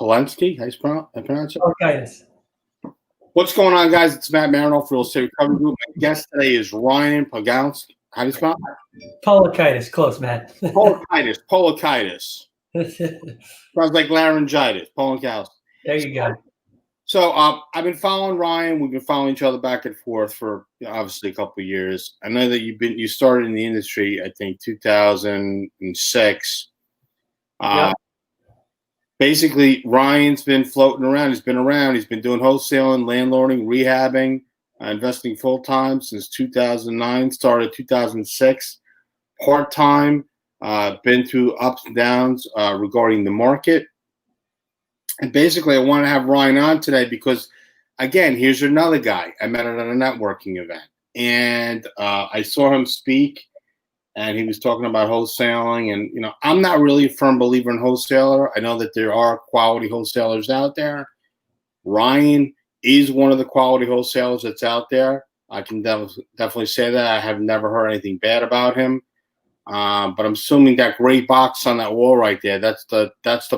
Palinsky, how you pronounce it? Paliukaitis. What's going on, guys? It's Matt Marinoff, Real Estate Recovery Group. My guest today is Ryan Paliukaitis. How do you spell it? Paliukaitis, close, Matt. Paliukaitis. Sounds like laryngitis. Paliukaitis. There you go. So I've been following Ryan. We've been following each other back and forth for obviously a couple of years. I know that you started in the industry, I think 2006. Yep. Basically, Ryan's been floating around. He's been around. He's been doing wholesaling, landlording, rehabbing, investing full time since 2009. Started 2006, part time. Been through ups and downs regarding the market. And basically, I want to have Ryan on today because, again, here's another guy I met at a networking event, and I saw him speak. And he was talking about wholesaling, and I'm not really a firm believer in wholesaler. I know that there are quality wholesalers out there. Ryan is one of the quality wholesalers that's out there. I can definitely say that. I have never heard anything bad about him. But I'm assuming that gray box on that wall right there, that's the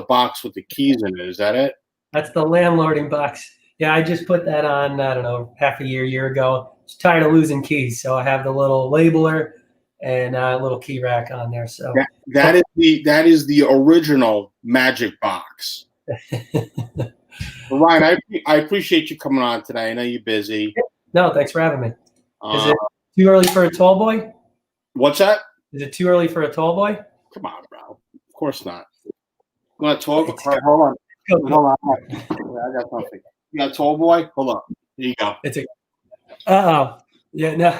box with the keys in it. Is that it? That's the landlording box. Yeah, I just put that on, I don't know, half a year ago. Just tired of losing keys, so I have the little labeler and a little key rack on there. So that is the original magic box. Ryan, I appreciate you coming on today. I know you're busy. No, thanks for having me. Is it too early for a tall boy? What's that? Is it too early for a tall boy? Come on, bro. Of course not. You want to talk? All right, hold on. Yeah, I got something. You got a tall boy? Hold on. Here you go. Yeah, no,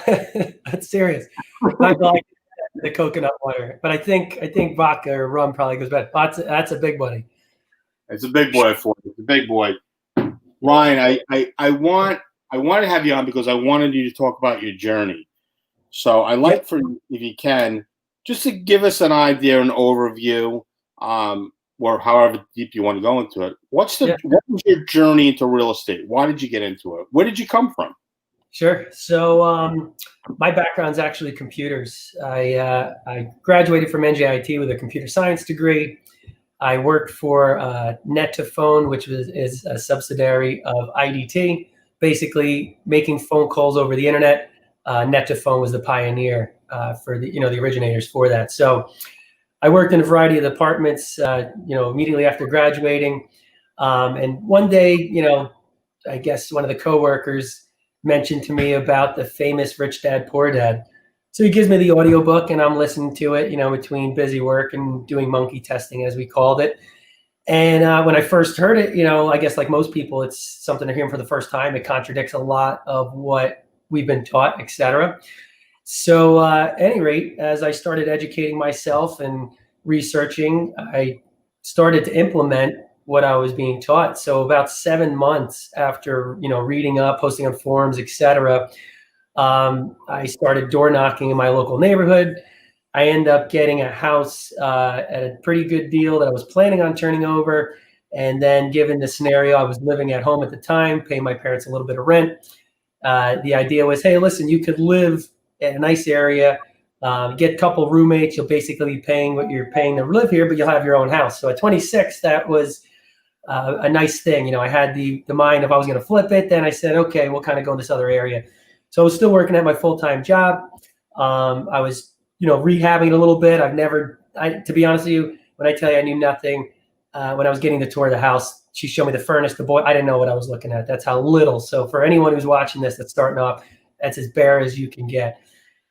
that's serious. I like the coconut water, but I think vodka or rum probably goes better. That's a big buddy. It's a big boy for you. It's a big boy. Ryan, I want to have you on because I wanted you to talk about your journey. So I'd like for you, if you can, just to give us an idea, an overview, or however deep you want to go into it. What was your journey into real estate? Why did you get into it? Where did you come from? Sure. So my background is actually computers. I graduated from NJIT with a computer science degree. I worked for Net2Phone, which is a subsidiary of IDT, basically making phone calls over the internet. Net2Phone was the pioneer for the originators for that. So I worked in a variety of departments, immediately after graduating. And one day, I guess one of the coworkers mentioned to me about the famous Rich Dad, Poor Dad. So he gives me the audiobook and I'm listening to it, between busy work and doing monkey testing, as we called it. And when I first heard it, I guess like most people, it's something they're hearing for the first time. It contradicts a lot of what we've been taught, etc. So at any rate, as I started educating myself and researching, I started to implement what I was being taught. So about 7 months after, reading up, posting on forums, etc., I started door knocking in my local neighborhood. I ended up getting a house at a pretty good deal that I was planning on turning over. And then given the scenario, I was living at home at the time, paying my parents a little bit of rent. The idea was, hey, listen, you could live in a nice area, get a couple roommates. You'll basically be paying what you're paying to live here, but you'll have your own house. So at 26, that was a nice thing. I had the mind of I was going to flip it. Then I said, okay, we'll kind of go in this other area. So I was still working at my full-time job. I was, rehabbing a little bit. To be honest with you, when I tell you I knew nothing, when I was getting the tour of the house, she showed me the furnace, the boy. I didn't know what I was looking at. That's how little. So for anyone who's watching this that's starting off, that's as bare as you can get.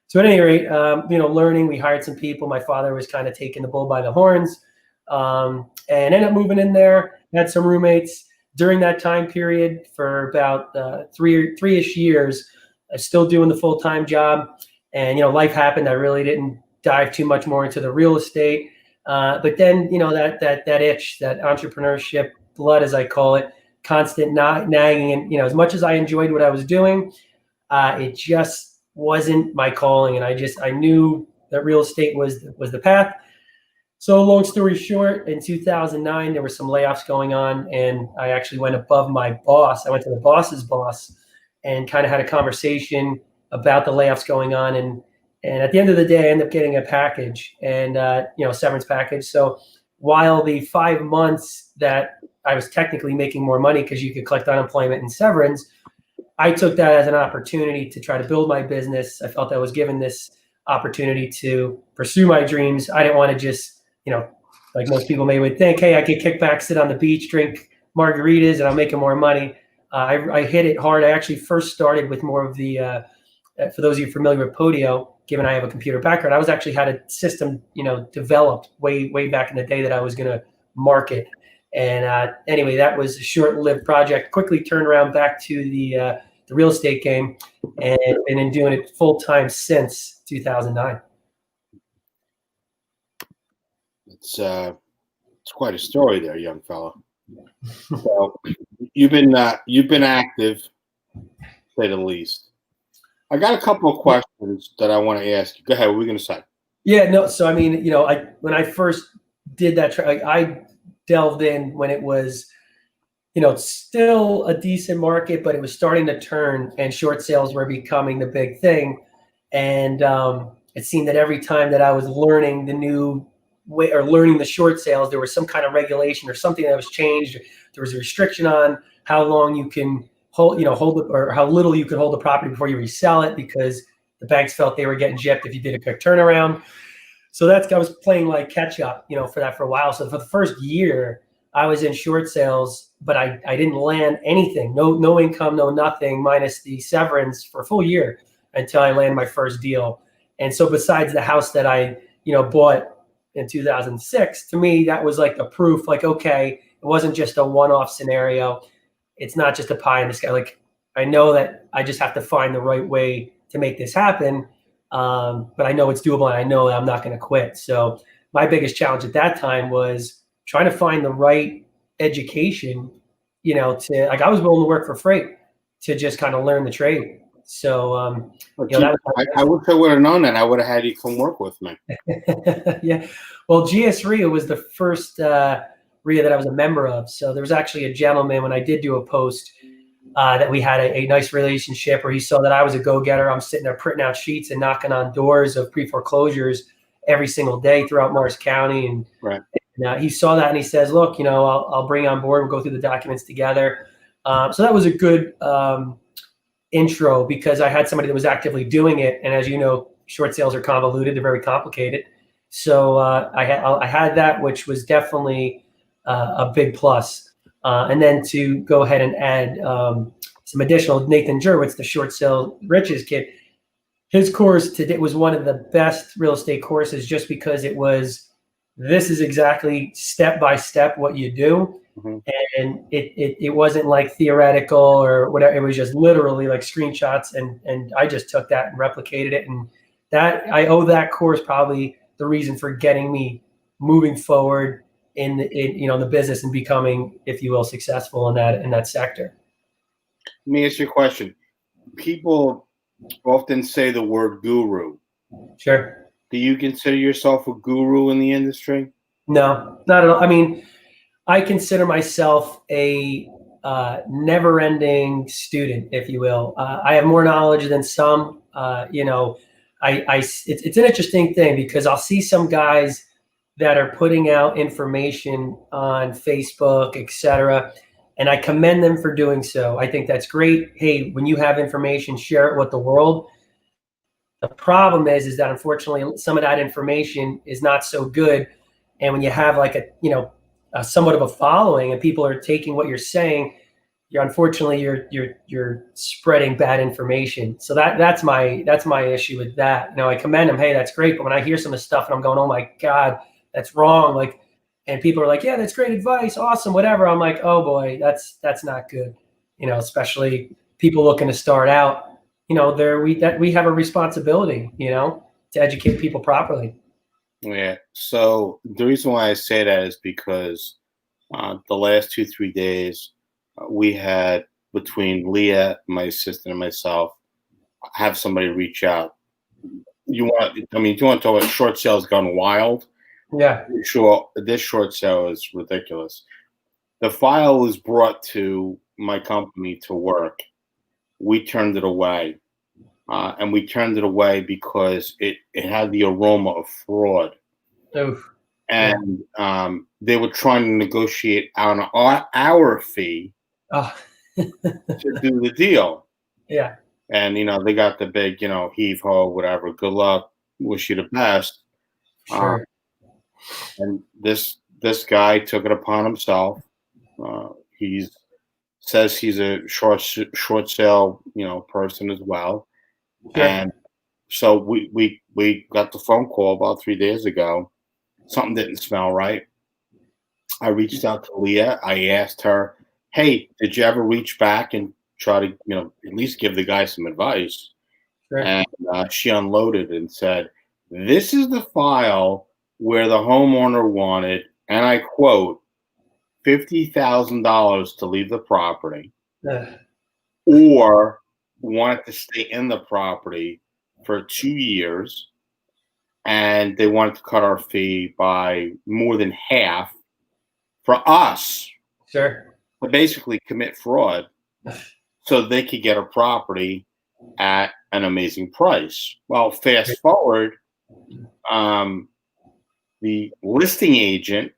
So at any rate, learning, we hired some people. My father was kind of taking the bull by the horns, and ended up moving in there. Had some roommates during that time period for about three-ish years. I was still doing the full-time job, and life happened. I really didn't dive too much more into the real estate, but then that itch, that entrepreneurship blood, as I call it, constant nagging, and as much as I enjoyed what I was doing, it just wasn't my calling, and I knew that real estate was the path. So long story short, in 2009, there were some layoffs going on, and I actually went above my boss. I went to the boss's boss and kind of had a conversation about the layoffs going on. And at the end of the day, I ended up getting a package and, severance package. So while the 5 months that I was technically making more money because you could collect unemployment and severance. I took that as an opportunity to try to build my business. I felt I was given this opportunity to pursue my dreams. I didn't want to just, like most people would think, hey, I could kick back, sit on the beach, drink margaritas, and I'm making more money. I hit it hard. I actually first started with more of the, for those of you familiar with Podio, given I have a computer background, I was actually had a system, developed way back in the day that I was going to market. And anyway, that was a short-lived project. Quickly turned around back to the real estate game, and been doing it full time since 2009. It's quite a story there, young fella. So you've been active, to say the least. I got a couple of questions that I want to ask you. Go ahead. What were we going to say? Yeah, no. So, I mean, when I first did that, I delved in when it was, still a decent market, but it was starting to turn and short sales were becoming the big thing. And it seemed that every time that I was learning the new way or learning the short sales, there was some kind of regulation or something that was changed. There was a restriction on how long you can hold it, or how little you could hold the property before you resell it, because the banks felt they were getting gypped if you did a quick turnaround. So I was playing like catch up, for that for a while. So for the first year, I was in short sales, but I didn't land anything, no income, no nothing, minus the severance for a full year until I landed my first deal. And so besides the house that I, bought in 2006, to me, that was like the proof, like, okay, it wasn't just a one-off scenario. It's not just a pie in the sky. Like, I know that I just have to find the right way to make this happen. But I know it's doable, and I know that I'm not going to quit. So my biggest challenge at that time was trying to find the right education, to, like, I was willing to work for free to just kind of learn the trade. So, I wish I would have known that. I would have had you come work with me. Yeah. Well, GS RIA was the first RIA that I was a member of. So there was actually a gentleman, when I did do a post, that we had a nice relationship, where he saw that I was a go-getter. I'm sitting there printing out sheets and knocking on doors of pre-foreclosures every single day throughout Morris County. And, right. He saw that, and he says, look, I'll bring you on board. We'll go through the documents together. So that was a good intro, because I had somebody that was actively doing it. And as you know, short sales are convoluted. They're very complicated. So I had that, which was definitely a big plus. And then to go ahead and add some additional, Nathan Jurwitz, the short sale riches kid, his course today was one of the best real estate courses, just because this is exactly step by step what you do. Mm-hmm. And it wasn't like theoretical or whatever. It was just literally like screenshots, and I just took that and replicated it. And that, I owe that course probably the reason for getting me moving forward in the business and becoming, if you will, successful in that sector. Let me ask you a question. People often say the word guru. Sure. Do you consider yourself a guru in the industry? No, not at all. I mean, I consider myself a never-ending student, if you will. I have more knowledge than some. It's an interesting thing, because I'll see some guys that are putting out information on Facebook, etc., and I commend them for doing so. I think that's great. Hey, when you have information, share it with the world. The problem is that unfortunately some of that information is not so good, and when you have like a somewhat of a following, and people are taking what you're saying, you're spreading bad information. So that's my issue with that. I commend them. Hey, that's great. But when I hear some of the stuff and I'm going, oh my God, that's wrong. Like, and people are like, yeah, that's great advice. Awesome. Whatever. I'm like, oh boy, that's not good. Especially people looking to start out, we have a responsibility, to educate people properly. Yeah. So the reason why I say that is because the last 2-3 days, we had, between Leah, my assistant, and myself, have somebody reach out. You want to talk about short sales gone wild? Yeah. Sure. This short sale is ridiculous. The file was brought to my company to work. We turned it away. And we turned it away because it had the aroma of fraud. Oof. and they were trying to negotiate on our fee Oh, to do the deal. yeah, And they got the big, heave ho, whatever. Good luck, wish you the best. Uh, sure. and this guy took it upon himself. He says he's a short sale, person as well. Sure. And so we got the phone call about 3 days ago. Something didn't smell right. I reached out to Leah. I asked her, "Hey, did you ever reach back and try to, at least give the guy some advice?" Sure. And she unloaded and said, "This is the file where the homeowner wanted, and I quote, $50,000 to leave the property, Uh, or wanted to stay in the property for 2 years, and they wanted to cut our fee by more than half for us sure. to basically commit fraud so they could get a property at an amazing price." Well, fast forward, the listing agent,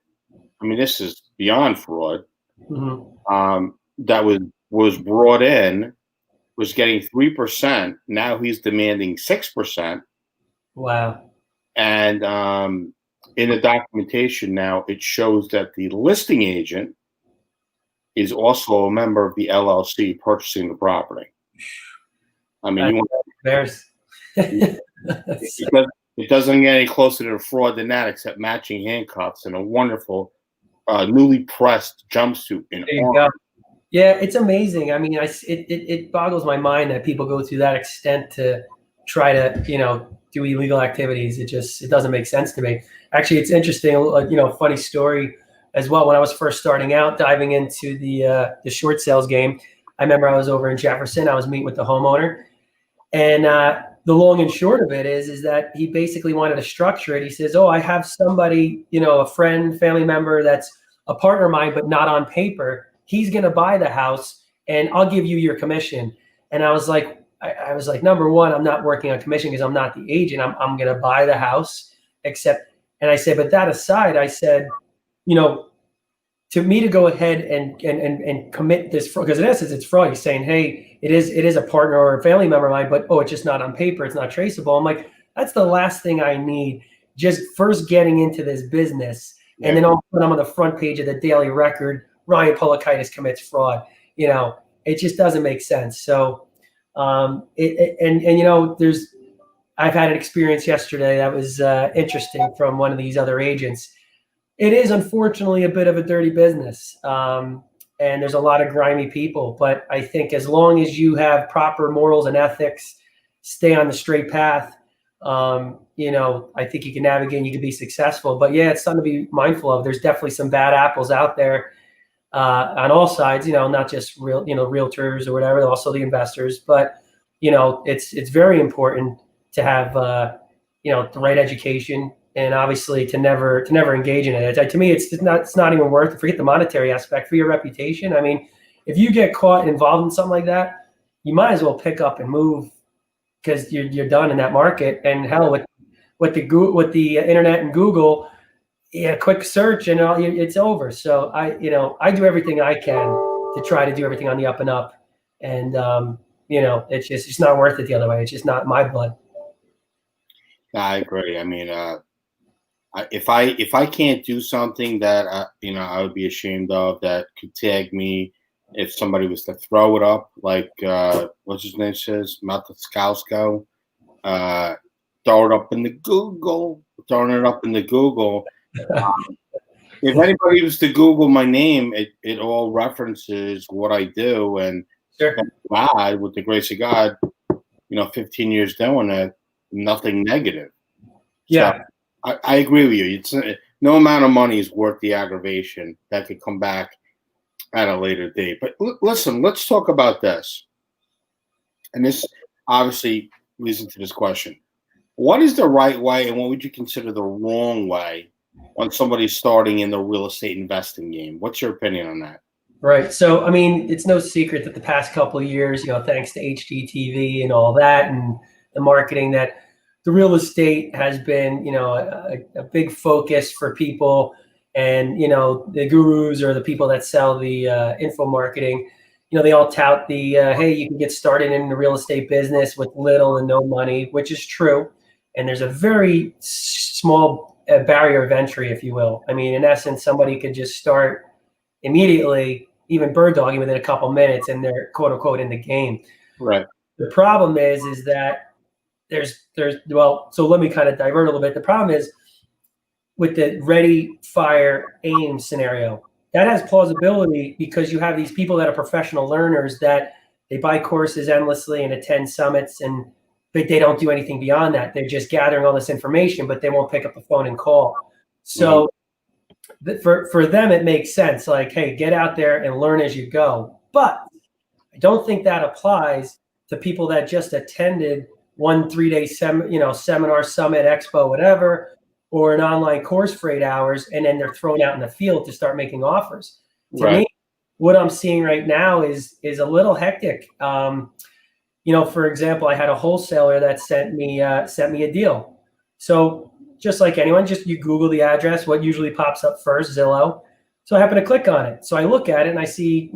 I mean, this is beyond fraud, Hmm. that was brought in, was getting 3%. Now he's demanding 6%. Wow. And in the documentation now, it shows that the listing agent is also a member of the LLC purchasing the property. I mean, There's. it doesn't get any closer to fraud than that, except matching handcuffs and a wonderful newly pressed jumpsuit in There you orange. go. Yeah, it's amazing. I mean, it boggles my mind that people go to that extent to try to, do illegal activities. It doesn't make sense to me. Actually, it's interesting, funny story as well. When I was first starting out, diving into the short sales game, I remember I was over in Jefferson. I was meeting with the homeowner, and the long and short of it is that he basically wanted to structure it. He says, "Oh, I have somebody, a friend, family member that's a partner of mine, but not on paper. He's going to buy the house, and I'll give you your commission." And I was like, number one, I'm not working on commission because I'm not the agent. I'm going to buy the house, and I said, but that aside, I said, to me to go ahead and commit this fraud, because in essence it's fraud. He's saying, hey, it is a partner or a family member of mine, but it's just not on paper, it's not traceable. I'm like, that's the last thing I need. Just first getting into this business, and then all of a sudden I'm on the front page of the Daily Record. Ryan Paliukaitis commits fraud. It just doesn't make sense. So, there's. I've had an experience yesterday that was interesting from one of these other agents. It is unfortunately a bit of a dirty business, and there's a lot of grimy people. But I think as long as you have proper morals and ethics, stay on the straight path, I think you can navigate and you can be successful. But yeah, it's something to be mindful of. There's definitely some bad apples out there on all sides. Not just realtors or whatever, also the investors. But it's very important to have the right education. And obviously, to never engage in it. To me, it's not even worth it. Forget the monetary aspect. For your reputation, I mean, if you get caught involved in something like that, you might as well pick up and move, because you're done in that market. And hell, with the internet and Google, quick search and it's over. So I do everything I can to try to do everything on the up and up. And it's not worth it the other way. It's just not my blood. I agree. I mean, if I can't do something that I would be ashamed of, that could tag me, if somebody was to throw it up, like what's his name says, Mataskowsko, throw it up in the Google, throwing it up in the Google. If anybody was to Google my name, it all references what I do, and Sure. God, with the grace of God, 15 years doing it, nothing negative. Yeah. So I agree with you. It's no amount of money is worth the aggravation that could come back at a later date. But listen, let's talk about this. And this obviously leads into this question. What is the right way, and what would you consider the wrong way when somebody's starting in the real estate investing game? What's your opinion on that? Right. So, I mean, it's no secret that the past couple of years, thanks to HGTV and all that, and the marketing, that the real estate has been, a big focus for people, and the gurus or the people that sell the info marketing, they all tout the hey, you can get started in the real estate business with little and no money, which is true, and there's a very small barrier of entry, if you will. I mean, in essence, somebody could just start immediately, even bird dogging within a couple minutes, and they're quote unquote in the game. Right. The problem is that so let me kind of divert a little bit. The problem is with the ready, fire, aim scenario. That has plausibility because you have these people that are professional learners that they buy courses endlessly and attend summits, but they don't do anything beyond that. They're just gathering all this information, but they won't pick up the phone and call. So for them, it makes sense. Like, hey, get out there and learn as you go. But I don't think that applies to people that just attended 1 3-day seminar, summit, expo, whatever, or an online course for 8 hours, and then they're thrown out in the field to start making offers. To me, what I'm seeing right now is a little hectic. For example, I had a wholesaler that sent me a deal. So just like anyone, just you Google the address, what usually pops up first, Zillow. So I happen to click on it. So I look at it and I see,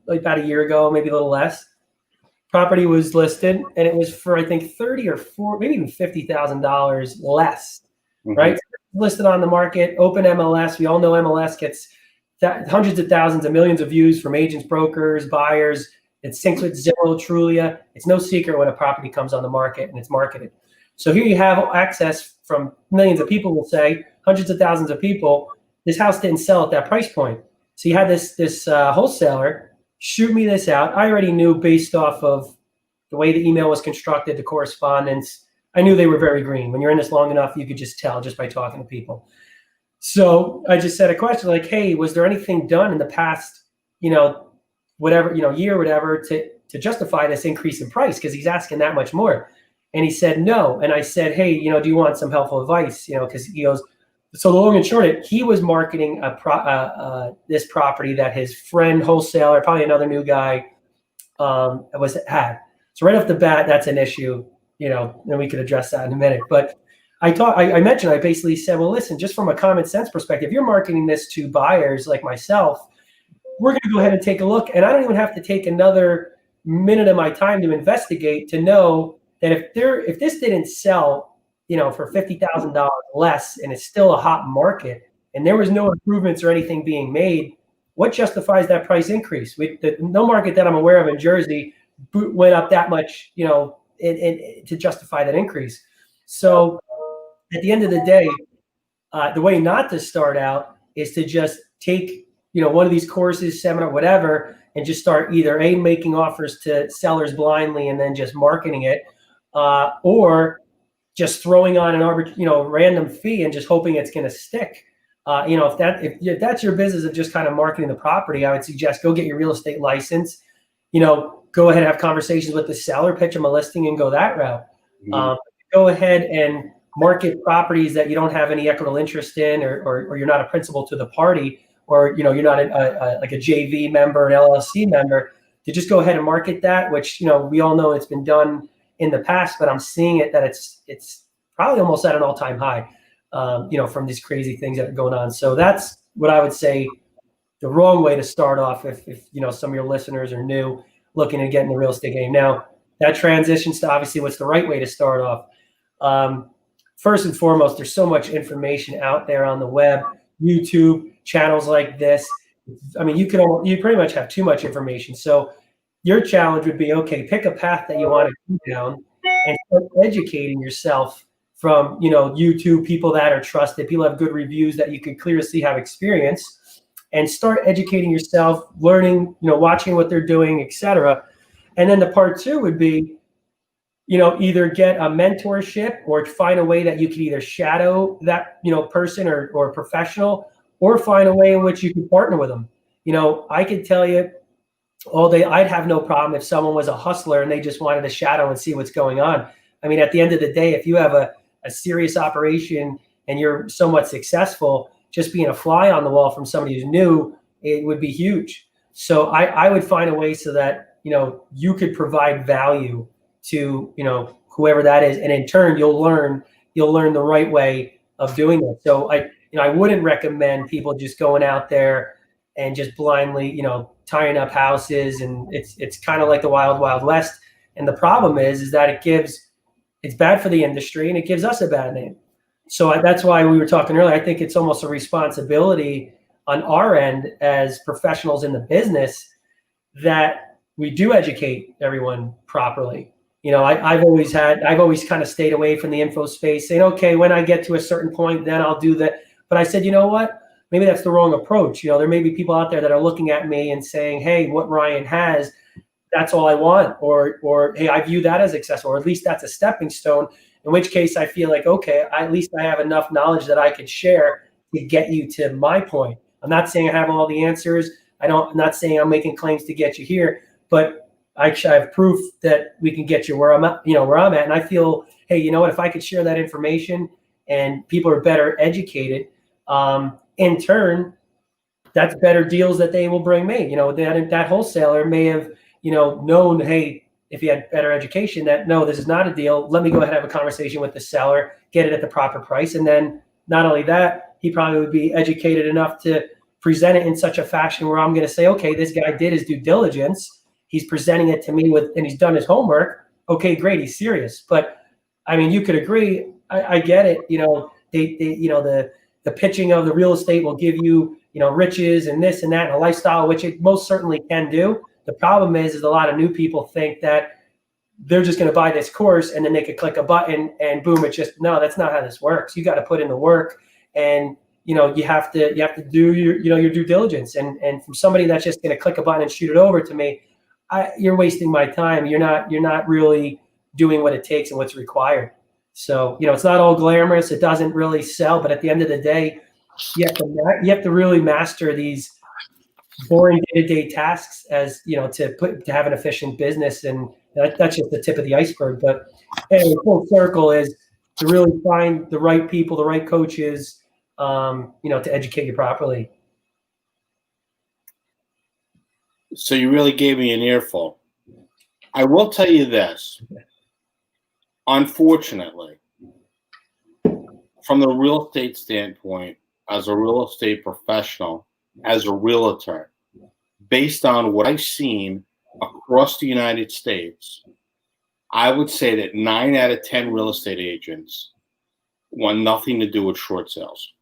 like about a year ago, maybe a little less, property was listed, and it was for, I think, $30,000 or $40,000, maybe even $50,000 less. Right? Listed on the market, open MLS. We all know MLS gets hundreds of thousands of millions of views from agents, brokers, buyers. It syncs with Zillow, Trulia. It's no secret when a property comes on the market and it's marketed. So here you have access from millions of people, will say, hundreds of thousands of people. This house didn't sell at that price point. So you had this wholesaler shoot me this out. I already knew based off of the way the email was constructed, the correspondence, I knew they were very green. When you're in this long enough, you could just tell just by talking to people. So I just said a question like, hey, was there anything done in the past, whatever, year, whatever, to justify this increase in price? Because he's asking that much more. And he said, no. And I said, hey, do you want some helpful advice? Because he goes, so the long and short, he was marketing this property that his friend wholesaler, probably another new guy, had. So right off the bat, that's an issue. Then we could address that in a minute. But I basically said, well, listen, just from a common sense perspective, you're marketing this to buyers like myself. We're going to go ahead and take a look. And I don't even have to take another minute of my time to investigate to know that if this didn't sell, for $50,000 less, and it's still a hot market, and there was no improvements or anything being made, what justifies that price increase? No market that I'm aware of in Jersey went up that much, to justify that increase. So at the end of the day, the way not to start out is to just take, one of these courses, seminar, whatever, and just start either making offers to sellers blindly and then just marketing it, or just throwing on an random fee and just hoping it's going to stick. If that's your business of just kind of marketing the property, I would suggest go get your real estate license. Go ahead and have conversations with the seller, pitch them a listing, and go that route. Go ahead and market properties that you don't have any equitable interest in, or you're not a principal to the party, or you're not like a JV member, an LLC member. To just go ahead and market that, which we all know it's been done in the past, but I'm seeing it that it's probably almost at an all-time high, from these crazy things that are going on. So that's what I would say the wrong way to start off if some of your listeners are new, looking to get in the real estate game. Now, that transitions to obviously what's the right way to start off. First and foremost, there's so much information out there on the web, YouTube, channels like this. I mean, you pretty much have too much information. So your challenge would be, okay, pick a path that you want to go down and start educating yourself from, YouTube, people that are trusted, people have good reviews that you could clearly see have experience, and start educating yourself, learning, watching what they're doing, etc. And then the part two would be, either get a mentorship or find a way that you can either shadow that, person or professional, or find a way in which you can partner with them. I could tell you all day, I'd have no problem if someone was a hustler and they just wanted to shadow and see what's going on. I mean, at the end of the day, if you have a serious operation and you're somewhat successful, just being a fly on the wall from somebody who's new, it would be huge. So I would find a way so that, you could provide value to, whoever that is, and in turn you'll learn the right way of doing it. So I wouldn't recommend people just going out there and just blindly tying up houses, and it's kind of like the wild west. And the problem is that it's bad for the industry, and it gives us a bad name. So that's why we were talking earlier. I think it's almost a responsibility on our end as professionals in the business that we do educate everyone properly. I've always kind of stayed away from the info space, saying, okay, when I get to a certain point, then I'll do that. But I said, you know what? Maybe that's the wrong approach. There may be people out there that are looking at me and saying, hey, what Ryan has, that's all I want. Or hey, I view that as accessible, or at least that's a stepping stone. In which case I feel like, okay, at least I have enough knowledge that I could share to get you to my point. I'm not saying I have all the answers. I'm not saying I'm making claims to get you here, but I have proof that we can get you where I'm at, where I'm at. And I feel, hey, you know what, if I could share that information and people are better educated, in turn, that's better deals that they will bring me. That wholesaler may have, known, hey, if he had better education, that no, this is not a deal. Let me go ahead and have a conversation with the seller, get it at the proper price. And then not only that, he probably would be educated enough to present it in such a fashion where I'm going to say, okay, this guy did his due diligence. He's presenting it to me and he's done his homework. Okay, great. He's serious. But I mean, you could agree. I get it. The pitching of the real estate will give you, riches and this and that and a lifestyle, which it most certainly can do. The problem is a lot of new people think that they're just going to buy this course and then they could click a button and boom, no, that's not how this works. You got to put in the work, and you have to do your due diligence. And from somebody that's just going to click a button and shoot it over to me, you're wasting my time. You're not really doing what it takes and what's required. So it's not all glamorous. It doesn't really sell, but at the end of the day, you have to really master these boring day-to-day tasks to have an efficient business, and that's just the tip of the iceberg. But anyway, full circle is to really find the right people, the right coaches, to educate you properly. So you really gave me an earful. I will tell you this. Unfortunately, from the real estate standpoint, as a real estate professional, as a realtor, based on what I've seen across the United States, I would say that 9 out of 10 real estate agents want nothing to do with short sales.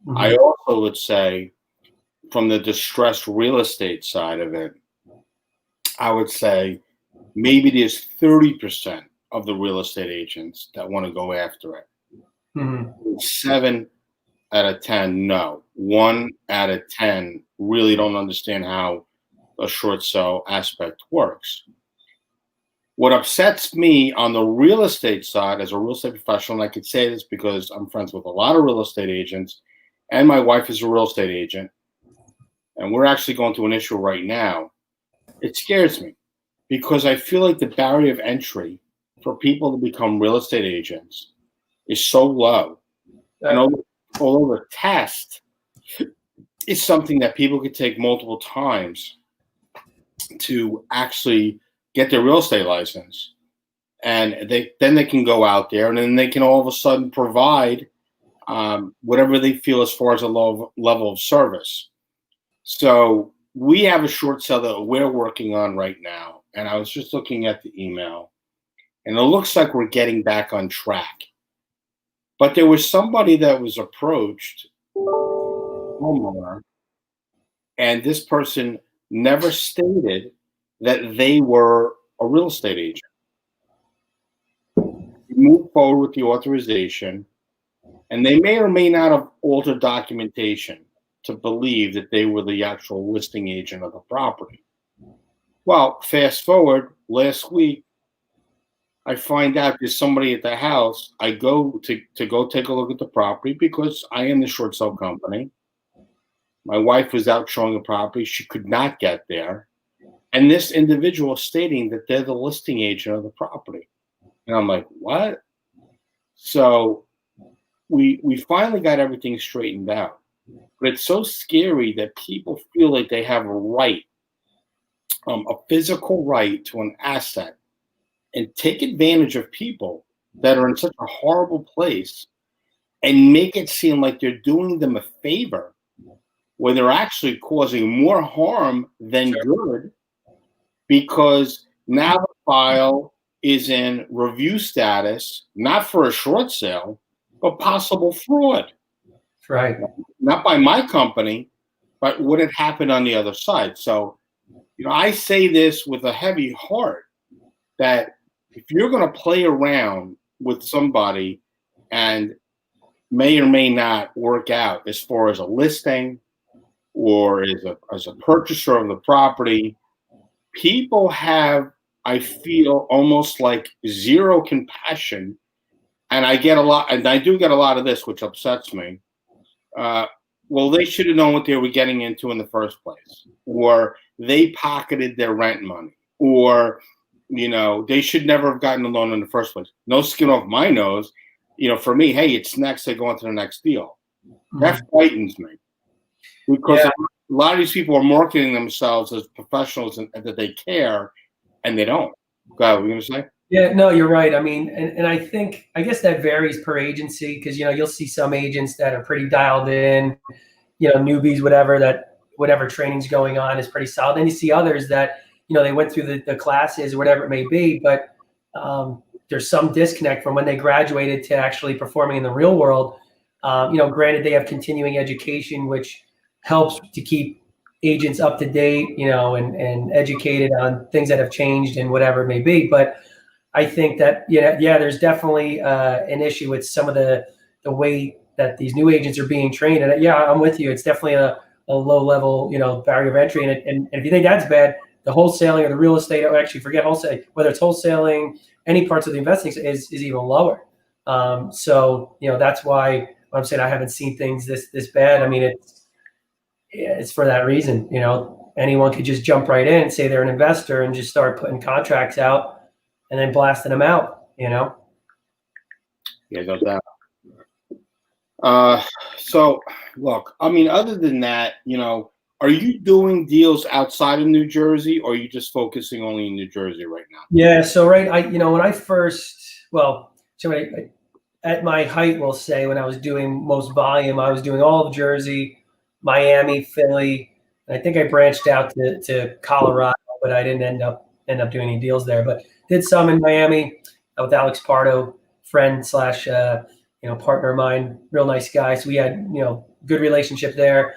Mm-hmm. I also would say, from the distressed real estate side of it, I would say maybe there's 30% of the real estate agents that want to go after it. Mm-hmm. 7 out of 10, no. 1 out of 10 really don't understand how a short sale aspect works. What upsets me on the real estate side as a real estate professional, and I could say this because I'm friends with a lot of real estate agents, and my wife is a real estate agent, and we're actually going through an issue right now. It scares me because I feel like the barrier of entry for people to become real estate agents is so low. And although the test is something that people could take multiple times to actually get their real estate license, and then they can go out there and then they can all of a sudden provide whatever they feel as far as a level of service. So we have a short sale that we're working on right now, and I was just looking at the email, and it looks like we're getting back on track. But there was somebody that was approached, homeowner, and this person never stated that they were a real estate agent. We moved forward with the authorization, and they may or may not have altered documentation to believe that they were the actual listing agent of the property. Well, fast forward, last week, I find out there's somebody at the house. I go to go take a look at the property because I am the short sale company. My wife was out showing the property. She could not get there. And this individual stating that they're the listing agent of the property. And I'm like, what? So we finally got everything straightened out. But it's so scary that people feel like they have a right, a physical right to an asset and take advantage of people that are in such a horrible place and make it seem like they're doing them a favor when they're actually causing more harm than good, because now the file is in review status, not for a short sale, but possible fraud. Right. Not by my company, but what had happened on the other side. So, I say this with a heavy heart, that if you're going to play around with somebody and may or may not work out as far as a listing or as a purchaser of the property, people have, I feel, almost like zero compassion. And I do get a lot of this, which upsets me. Well, they should have known what they were getting into in the first place, or they pocketed their rent money, or, they should never have gotten a loan in the first place. No skin off my nose. For me, hey, it's next. They go on to the next deal. That frightens me, because a lot of these people are marketing themselves as professionals and that they care, and they don't. Go ahead, what were you going to say? Yeah, no, you're right. I mean, and I guess that varies per agency, because, you'll see some agents that are pretty dialed in, newbies, whatever training's going on is pretty solid. Then you see others that, they went through the classes or whatever it may be, but there's some disconnect from when they graduated to actually performing in the real world. Granted, they have continuing education, which helps to keep agents up to date, and educated on things that have changed and whatever it may be. But I think that, there's definitely an issue with some of the way that these new agents are being trained. And I'm with you. It's definitely a low level, barrier of entry. And if you think that's bad, the wholesaling or the real estate, or actually forget wholesale, whether it's wholesaling, any parts of the investing is even lower. So, that's why I'm saying I haven't seen things this bad. I mean, it's for that reason. Anyone could just jump right in and say they're an investor and just start putting contracts out and then blasting them out, Yeah, no doubt. So look, I mean, other than that, are you doing deals outside of New Jersey, or are you just focusing only in New Jersey right now? Yeah. So when I first, at my height, we'll say, when I was doing most volume, I was doing all of Jersey, Miami, Philly, and I think I branched out to Colorado, but I didn't end up doing any deals there. But did some in Miami with Alex Pardo, friend / partner of mine, real nice guy. So we had, good relationship there.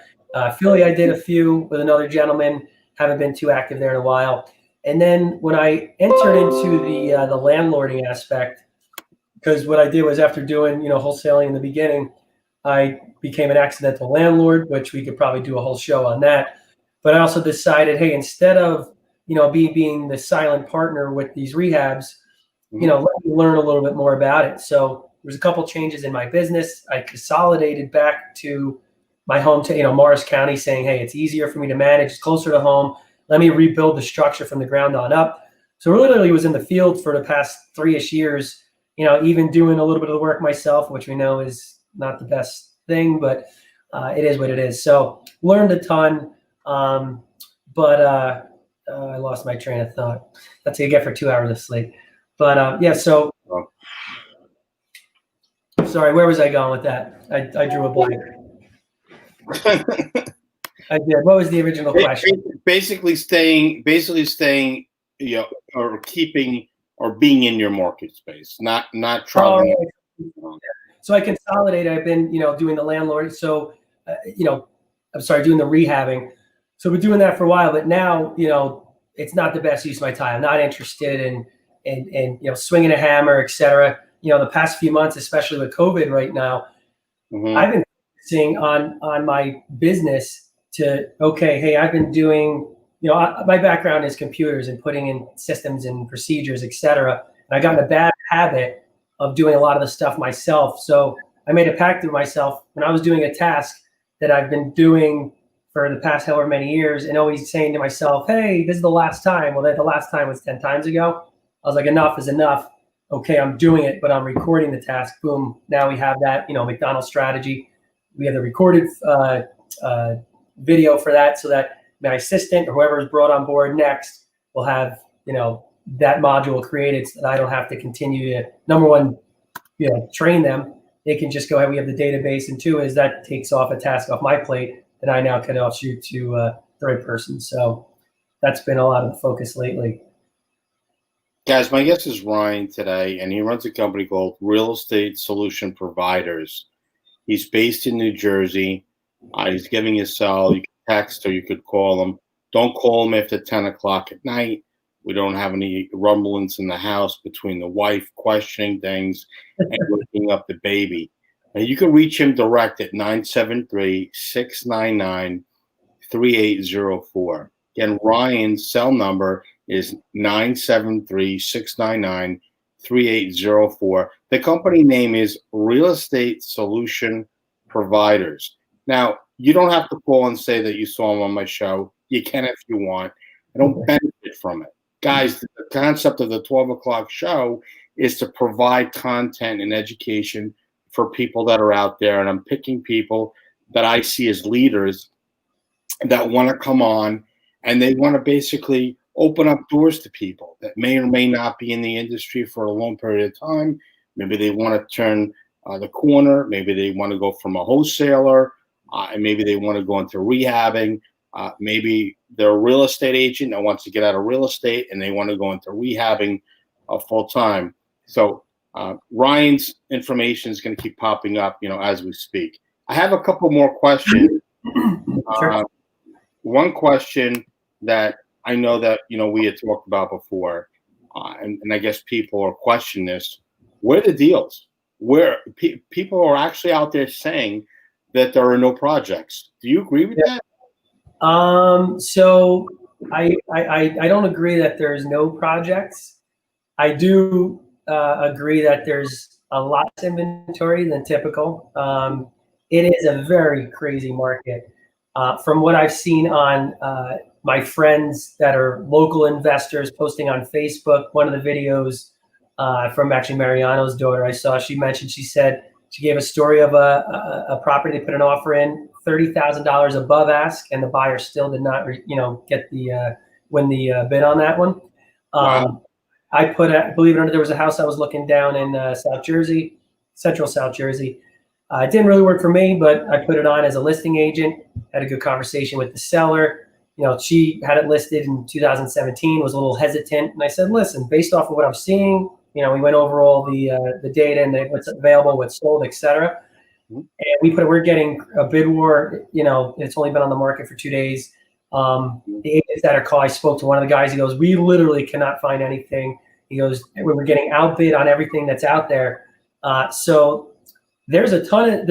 Philly, I did a few with another gentleman. Haven't been too active there in a while. And then when I entered into the landlording aspect, because what I did was, after doing, wholesaling in the beginning, I became an accidental landlord, which we could probably do a whole show on that. But I also decided, hey, instead of, being the silent partner with these rehabs, let me learn a little bit more about it. So there's a couple changes in my business. I consolidated back to my hometown, Morris County, saying, hey, it's easier for me to manage, it's closer to home. Let me rebuild the structure from the ground on up. So literally was in the field for the past 3-ish years, even doing a little bit of the work myself, which we know is not the best thing, but it is what it is. So learned a ton, but I lost my train of thought. That's what you get for 2 hours of sleep. But so sorry, where was I going with that? I drew a blank. I did. What was the original question? Basically staying, or keeping, or being in your market space, not traveling. So I consolidated. I've been, doing the landlord. So, doing the rehabbing. So we're doing that for a while, but now, it's not the best use of my time. I'm not interested in swinging a hammer, et cetera. The past few months, especially with COVID right now, I've been focusing on my business hey, I've been doing, my background is computers and putting in systems and procedures, et cetera. And I got in a bad habit of doing a lot of the stuff myself. So I made a pact with myself when I was doing a task that I've been doing for the past however many years, and always saying to myself, hey, this is the last time. Well, the last time was 10 times ago. I was like, enough is enough. Okay, I'm doing it, but I'm recording the task. Boom. Now we have that, McDonald's strategy. We have the recorded video for that, so that my assistant or whoever is brought on board next will have, that module created so that I don't have to continue to, number one, train them. They can just go ahead. We have the database, and two is that takes off a task off my plate that I now can offshoot to the right person. So that's been a lot of the focus lately. Guys, my guest is Ryan today, and he runs a company called Real Estate Solution Providers. He's based in New Jersey. He's giving his cell. You can text or you could call him. Don't call him after 10 o'clock at night. We don't have any rumblings in the house between the wife questioning things and looking up the baby. And you can reach him direct at 973-699-3804. Again, Ryan's cell number is 973-699-3804. The company name is Real Estate Solution Providers. Now, you don't have to call and say that you saw him on my show. You can if you want. I don't benefit from it. Guys, the concept of the 12 o'clock show is to provide content and education for people that are out there. And I'm picking people that I see as leaders that want to come on and they want to basically open up doors to people that may or may not be in the industry for a long period of time. Maybe they want to turn the corner. Maybe they want to go from a wholesaler, and maybe they want to go into rehabbing. Maybe they're a real estate agent that wants to get out of real estate and they want to go into rehabbing full time. So Ryan's information is going to keep popping up, as we speak. I have a couple more questions. Sure. One question that I know that we had talked about before, and I guess people are questioning this: where are the deals? Where people are actually out there saying that there are no projects. Do you agree with that? So I don't agree that there's no projects. I do agree that there's a lot less inventory than typical. It is a very crazy market. From what I've seen on my friends that are local investors posting on Facebook, one of the videos from actually Mariano's daughter I saw, she said she gave a story of a property they put an offer in, $30,000 above ask, and the buyer still did not, get the win the bid on that one. Wow. I believe it or not, there was a house I was looking down in central South Jersey. It didn't really work for me, but I put it on as a listing agent. Had a good conversation with the seller. She had it listed in 2017, was a little hesitant, and I said, "Listen, based off of what I'm seeing, we went over all the data and what's available, what's sold, etc." And we're getting a bid war. It's only been on the market for 2 days. The agents that are called, I spoke to one of the guys. He goes, "We literally cannot find anything." He goes, "We're getting outbid on everything that's out there." So there's a ton of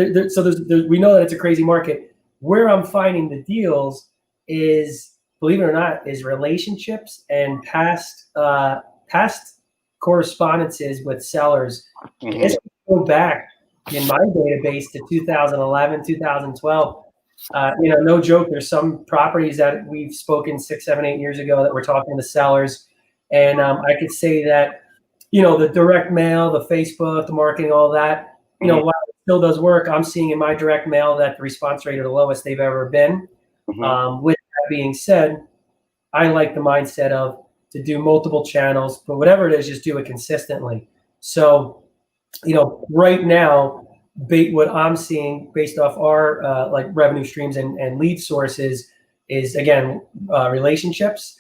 we know that it's a crazy market. Where I'm finding the deals is, believe it or not, is relationships and past correspondences with sellers. Let's go back in my database to 2011, 2012. No joke. There's some properties that we've spoken 6, 7, 8 years ago that we're talking to sellers, and I could say that the direct mail, the Facebook, the marketing, all that. While it still does work, I'm seeing in my direct mail that the response rate are the lowest they've ever been. With that being said, I like the mindset of to do multiple channels, but whatever it is, just do it consistently. So, right now, what I'm seeing based off our revenue streams and lead sources is, again, relationships,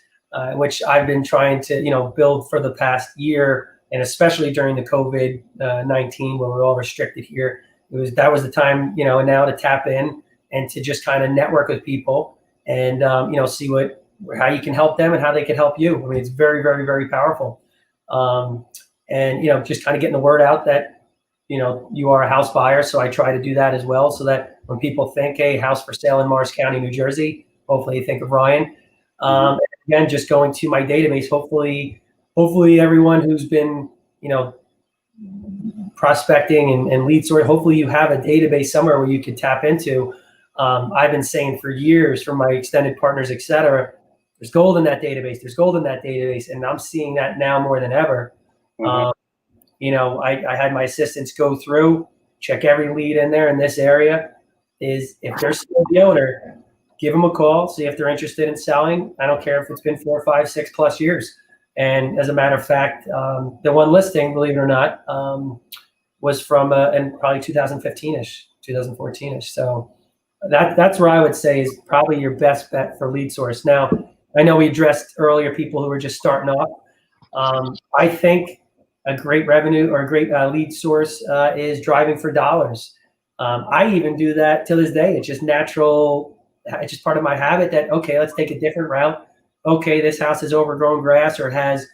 which I've been trying to build for the past year. And especially during the COVID-19, when we're all restricted here, that was the time, now to tap in and to just kind of network with people and, see how you can help them and how they can help you. I mean, it's very, very, very powerful. And, just kind of getting the word out that, you are a house buyer. So I try to do that as well, so that when people think, hey, house for sale in Morris County, New Jersey, hopefully you think of Ryan. Again, just going to my database, hopefully everyone who's been, prospecting and lead source, hopefully you have a database somewhere where you could tap into. I've been saying for years from my extended partners, et cetera, there's gold in that database. There's gold in that database. And I'm seeing that now more than ever. I had my assistants go through, check every lead in there in this area. If they're still the owner, give them a call, see if they're interested in selling. I don't care if it's been 4, 5, 6+ years. And as a matter of fact, the one listing, believe it or not, was from in probably 2015-ish, 2014-ish. So that's where I would say is probably your best bet for lead source. Now, I know we addressed earlier people who were just starting off. I think a great revenue or a great lead source is driving for dollars. I even do that till this day. It's just natural. It's just part of my habit that, okay, let's take a different route. Okay, this house has overgrown grass, or it has,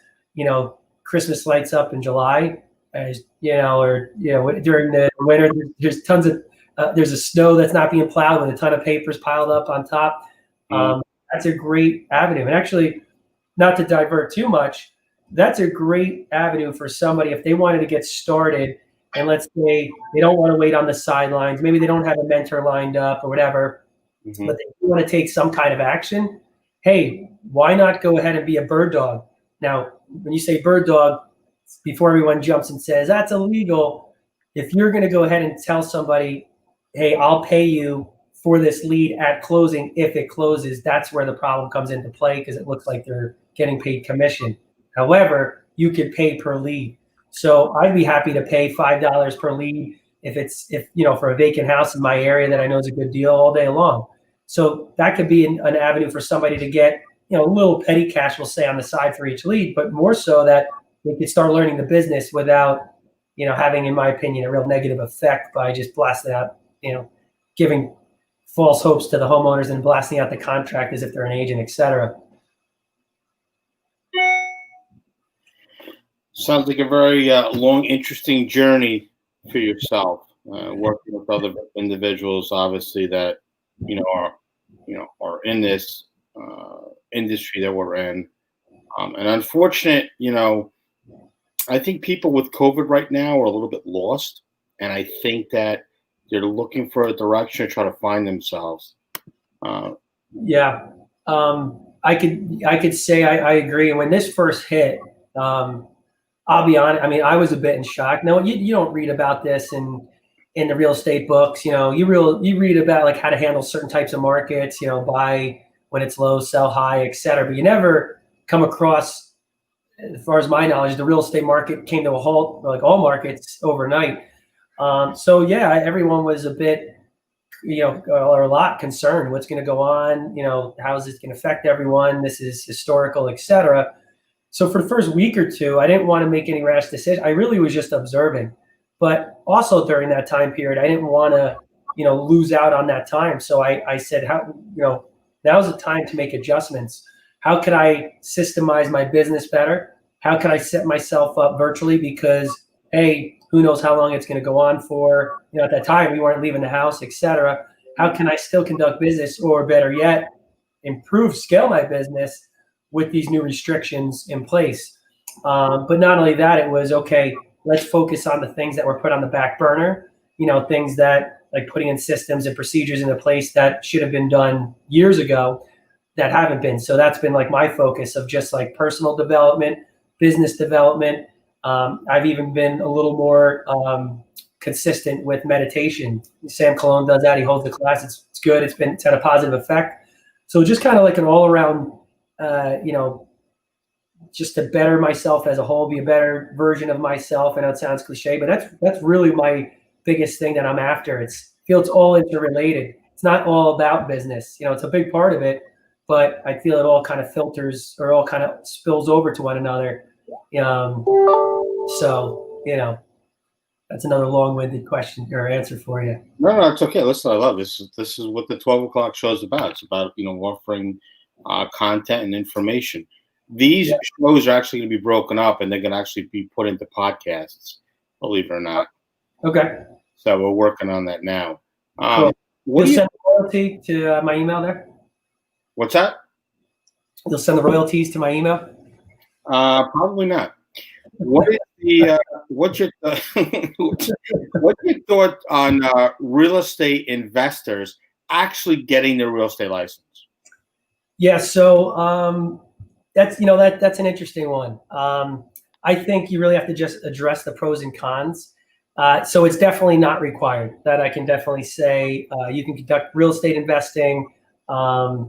Christmas lights up in July, or during the winter, there's tons of, there's a snow that's not being plowed with a ton of papers piled up on top. That's a great avenue. And actually, not to divert too much, that's a great avenue for somebody if they wanted to get started. And let's say they don't want to wait on the sidelines. Maybe they don't have a mentor lined up or whatever, but they want to take some kind of action. Hey, why not go ahead and be a bird dog? Now, when you say bird dog, before everyone jumps and says that's illegal, if you're going to go ahead and tell somebody, hey, I'll pay you for this lead at closing if it closes, that's where the problem comes into play, because it looks like they're getting paid commission. However, you could pay per lead. So I'd be happy to pay $5 per lead if for a vacant house in my area that I know is a good deal all day long. So that could be an avenue for somebody to get, a little petty cash, we'll say, on the side for each lead, but more so that they could start learning the business without, having, in my opinion, a real negative effect by just blasting out, giving false hopes to the homeowners and blasting out the contract as if they're an agent, et cetera. Sounds like a very long, interesting journey for yourself, working with other individuals, obviously, that are in this industry that we're in. And unfortunate, I think people with COVID right now are a little bit lost, and I think that they're looking for a direction to try to find themselves. Yeah, I could say I agree. And when this first hit, I'll be honest. I mean, I was a bit in shock. No, you don't read about this in the real estate books. You read about like how to handle certain types of markets. Buy when it's low, sell high, et cetera. But you never come across, as far as my knowledge, the real estate market came to a halt, like all markets, overnight. So yeah, everyone was a bit, or a lot concerned. What's going to go on? How is this going to affect everyone? This is historical, et cetera. So for the first week or two, I didn't want to make any rash decisions. I really was just observing. But also during that time period, I didn't want to, lose out on that time. So I said, now's the time to make adjustments. How could I systemize my business better? How can I set myself up virtually? Because, hey, who knows how long it's going to go on for? At that time, we weren't leaving the house, et cetera. How can I still conduct business, or better yet, scale my business with these new restrictions in place? But not only that, it was, okay, let's focus on the things that were put on the back burner, things that, like putting in systems and procedures into place that should have been done years ago that haven't been. So that's been like my focus of just like personal development, business development. I've even been a little more consistent with meditation. Sam Colon does that. He holds the class. It's good. It's had a positive effect. So just kind of like an all around, just to better myself as a whole, be a better version of myself. I know it sounds cliche, but that's really my biggest thing that I'm after. It's all interrelated. It's not all about business. It's a big part of it, but I feel it all kind of filters or all kind of spills over to one another. So, that's another long-winded question or answer for you. No, it's okay. Listen, I love this. This is what the 12 o'clock show is about. It's about, offering content and information. These shows are actually going to be broken up, and they're going to actually be put into podcasts, believe it or not. Okay. So we're working on that now. Cool. You'll send the royalty to my email there? What's that? You'll send the royalties to my email? Probably not. What's your thought on real estate investors actually getting their real estate license? Yeah, so that's an interesting one. I think you really have to just address the pros and cons. So it's definitely not required. That I can definitely say. You can conduct real estate investing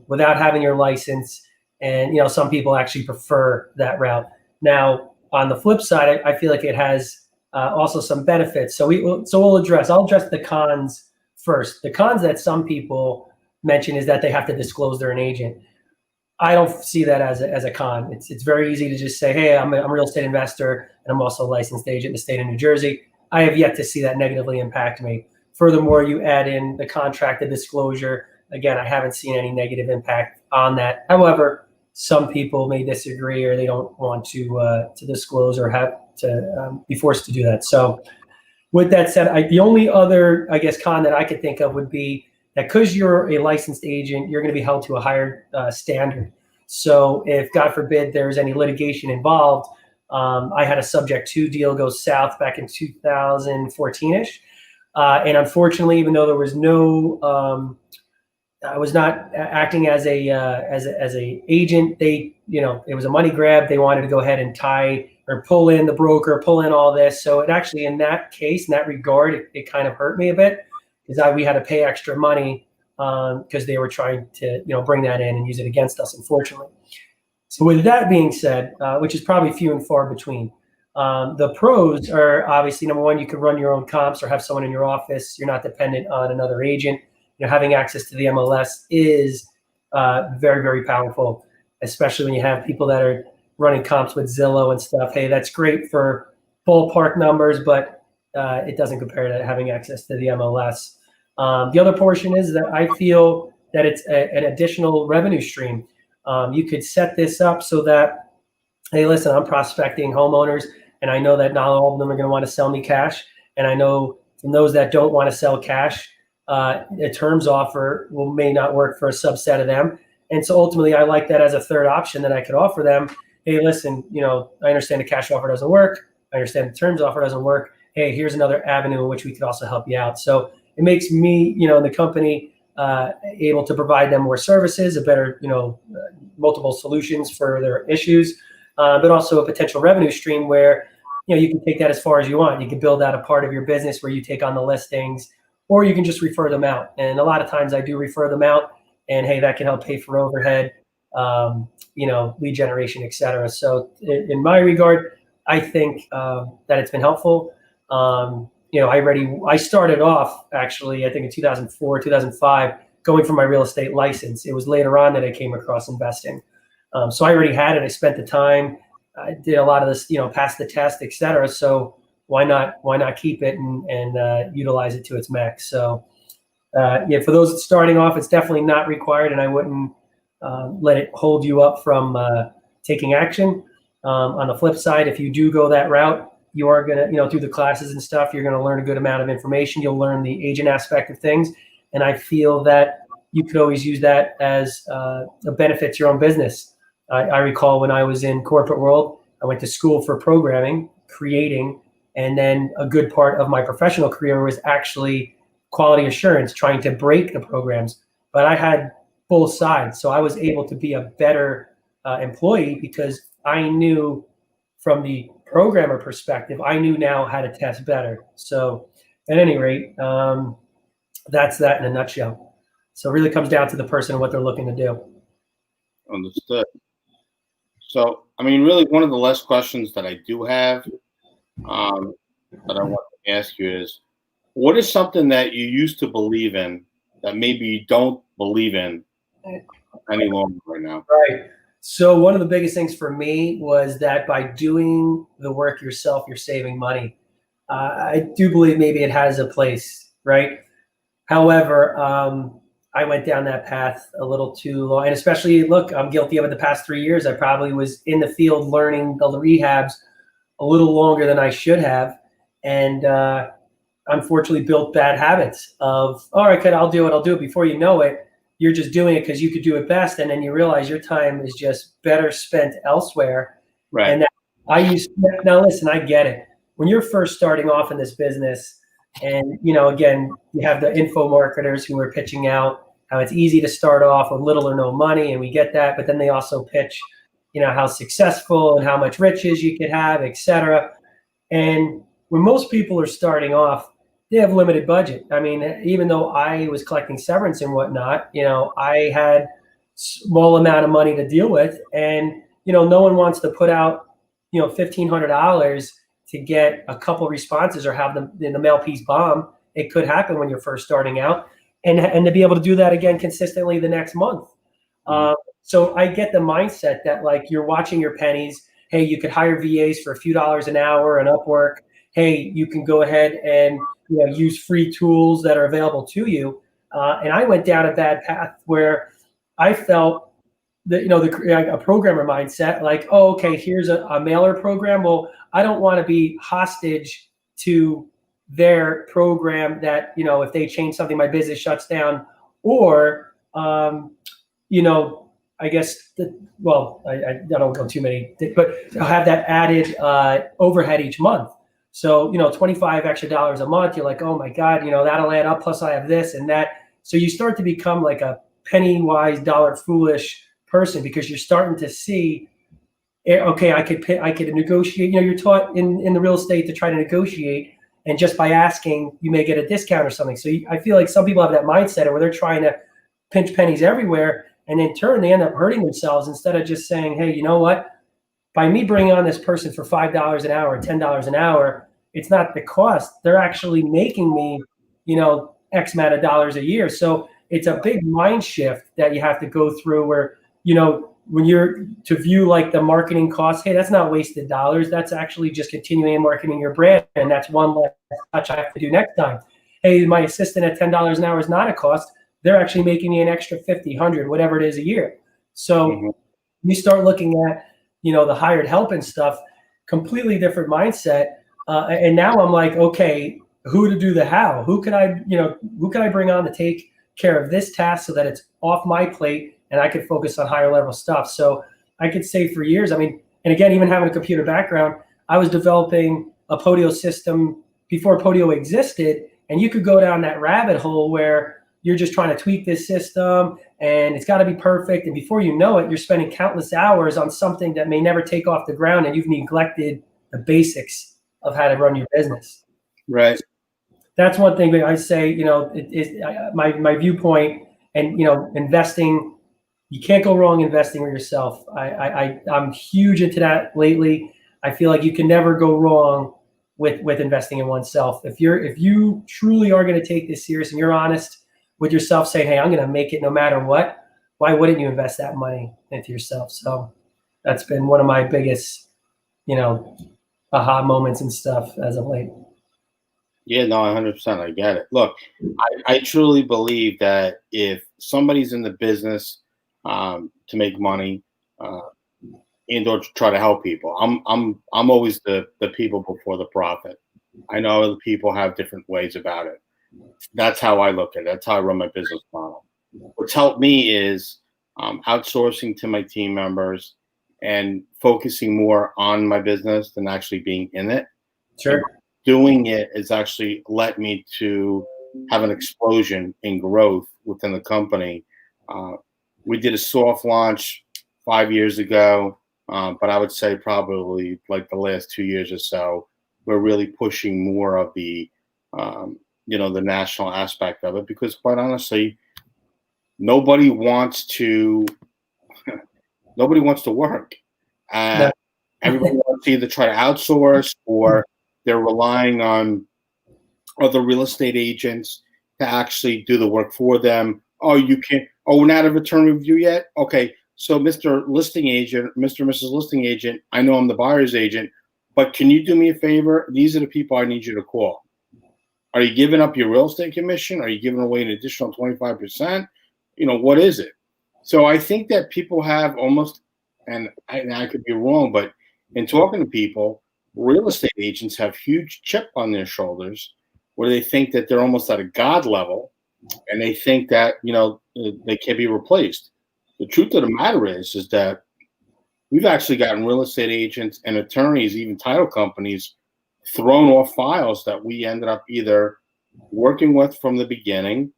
without having your license, and some people actually prefer that route. Now, on the flip side, I feel like it has also some benefits. So I'll address the cons first. The cons that some people mention is that they have to disclose they're an agent. I don't see that as a con. It's very easy to just say, hey, I'm a real estate investor, and I'm also a licensed agent in the state of New Jersey. I have yet to see that negatively impact me. Furthermore, you add in the contract, the disclosure. Again, I haven't seen any negative impact on that. However, some people may disagree, or they don't want to disclose or have to be forced to do that. So with that said, the only other, I guess, con that I could think of would be that because you're a licensed agent, you're going to be held to a higher standard. So if, God forbid, there's any litigation involved, I had a subject to deal go south back in 2014-ish. And unfortunately, even though there was no, I was not acting as a agent, they, it was a money grab. They wanted to go ahead and tie or pull in the broker, pull in all this. So it actually, in that case, in that regard, it kind of hurt me a bit, because we had to pay extra money because they were trying to, bring that in and use it against us, unfortunately. So with that being said, which is probably few and far between, the pros are obviously, number one, you can run your own comps or have someone in your office. You're not dependent on another agent. Having access to the MLS is very, very powerful, especially when you have people that are running comps with Zillow and stuff. Hey, that's great for ballpark numbers, but it doesn't compare to having access to the MLS. The other portion is that I feel that it's an additional revenue stream. You could set this up so that, hey, listen, I'm prospecting homeowners, and I know that not all of them are going to want to sell me cash. And I know from those that don't want to sell cash, a terms offer may not work for a subset of them. And so ultimately, I like that as a third option that I could offer them. Hey, listen, I understand the cash offer doesn't work. I understand the terms offer doesn't work. Hey, here's another avenue in which we could also help you out. So it makes me, the company able to provide them more services, a better, multiple solutions for their issues, but also a potential revenue stream where, you can take that as far as you want. You can build out a part of your business where you take on the listings, or you can just refer them out. And a lot of times I do refer them out, and hey, that can help pay for overhead, lead generation, et cetera. So in my regard, I think that it's been helpful. I started off actually, I think in 2004, 2005, going for my real estate license. It was later on that I came across investing. So I already had it. I spent the time. I did a lot of this, passed the test, et cetera. So why not keep it and utilize it to its max? So for those starting off, it's definitely not required, and I wouldn't let it hold you up from taking action. On the flip side, if you do go that route, you are going to, through the classes and stuff, you're going to learn a good amount of information. You'll learn the agent aspect of things. And I feel that you could always use that as a benefit to your own business. I recall when I was in corporate world, I went to school for programming, creating, and then a good part of my professional career was actually quality assurance, trying to break the programs. But I had both sides. So I was able to be a better employee because I knew from the programmer perspective, I knew now how to test better. So at any rate, that's that in a nutshell. So it really comes down to the person and what they're looking to do. Understood. So, really one of the last questions that I do have that I want to ask you is, what is something that you used to believe in that maybe you don't believe in any longer right now? Right. So one of the biggest things for me was that by doing the work yourself, you're saving money. I do believe maybe it has a place, right? However, I went down that path a little too long, and especially, look, I'm guilty of it the past 3 years. I probably was in the field learning the rehabs a little longer than I should have, and unfortunately built bad habits of, all right, I'll do it. Before you know it, you're just doing it because you could do it best, and then you realize your time is just better spent elsewhere. Right. And now listen, I get it. When you're first starting off in this business, and again, you have the info marketers who are pitching out how it's easy to start off with little or no money, and we get that. But then they also pitch, how successful and how much riches you could have, et cetera. And when most people are starting off, they have limited budget. Even though I was collecting severance and whatnot, I had small amount of money to deal with, and no one wants to put out $1,500 to get a couple responses or have them in the mail piece bomb. It could happen when you're first starting out, and to be able to do that again consistently the next month. So I get the mindset that like you're watching your pennies. Hey, you could hire VAs for a few dollars an hour and Upwork. Hey, you can go ahead and use free tools that are available to you. And I went down a bad path where I felt that a programmer mindset, like, oh, okay, here's a mailer program. Well, I don't want to be hostage to their program that if they change something, my business shuts down, or I guess I don't go too many, but I'll have that added overhead each month. So $25 extra a month. You're like, oh my God, that'll add up. Plus I have this and that. So you start to become like a penny wise, dollar foolish person, because you're starting to see, okay, I could negotiate. You're taught in the real estate to try to negotiate, and just by asking, you may get a discount or something. So I feel like some people have that mindset where they're trying to pinch pennies everywhere, and in turn they end up hurting themselves instead of just saying, hey, you know what? By me bringing on this person for $5 an hour, $10 an hour, it's not the cost. They're actually making me, X amount of dollars a year. So it's a big mind shift that you have to go through where, when you're to view like the marketing costs, hey, that's not wasted dollars. That's actually just continuing marketing your brand. And that's one less touch I have to do next time. Hey, my assistant at $10 an hour is not a cost. They're actually making me an extra 50, 100, whatever it is a year. So you start looking at, the hired help and stuff, completely different mindset. And now I'm like, okay, who to do the how? Who can I bring on to take care of this task so that it's off my plate and I could focus on higher level stuff? So I could say for years, and again, even having a computer background, I was developing a Podio system before Podio existed. And you could go down that rabbit hole where you're just trying to tweak this system and it's got to be perfect. And before you know it, you're spending countless hours on something that may never take off the ground, and you've neglected the basics of how to run your business. Right. That's one thing that I say, my viewpoint, and, investing, you can't go wrong investing with yourself. I'm huge into that lately. I feel like you can never go wrong with investing in oneself. If you truly are going to take this serious and you're honest with yourself, saying, hey, I'm going to make it no matter what, why wouldn't you invest that money into yourself? So that's been one of my biggest, aha moments and stuff as of late. Yeah, no, 100%. I get it. Look, I truly believe that if somebody's in the business to make money and or to try to help people, I'm always the people before the profit. I know other people have different ways about it. That's how I look at it. That's how I run my business model. What's helped me is outsourcing to my team members and focusing more on my business than actually being in it. Sure. And doing it has actually led me to have an explosion in growth within the company. We did a soft launch 5 years ago, but I would say probably like the last 2 years or so, we're really pushing more of the the national aspect of it, because quite honestly, nobody wants to work. No. Everybody wants to either try to outsource, or they're relying on other real estate agents to actually do the work for them. Oh, you can't. Oh, we're not at a return review yet? Okay. So Mr. Listing Agent, Mr. and Mrs. Listing Agent, I know I'm the buyer's agent, but can you do me a favor? These are the people I need you to call. Are you giving up your real estate commission? Are you giving away an additional 25%? What is it? So I think that people have almost, and I could be wrong, but in talking to people, real estate agents have huge chip on their shoulders where they think that they're almost at a God level, and they think that, they can't be replaced. The truth of the matter is that we've actually gotten real estate agents and attorneys, even title companies, thrown off files that we ended up either working with from the beginning,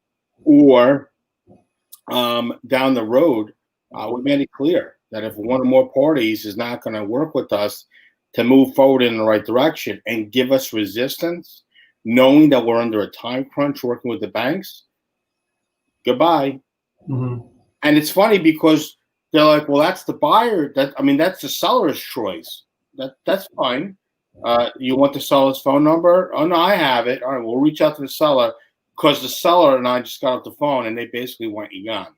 or down the road, we made it clear that if one or more parties is not going to work with us to move forward in the right direction and give us resistance, knowing that we're under a time crunch working with the banks, goodbye. Mm-hmm. And it's funny because they're like, well, that's the buyer. That's the seller's choice. That's fine. You want the seller's phone number? Oh no, I have it. All right, we'll reach out to the seller because the seller and I just got off the phone and they basically want you gone.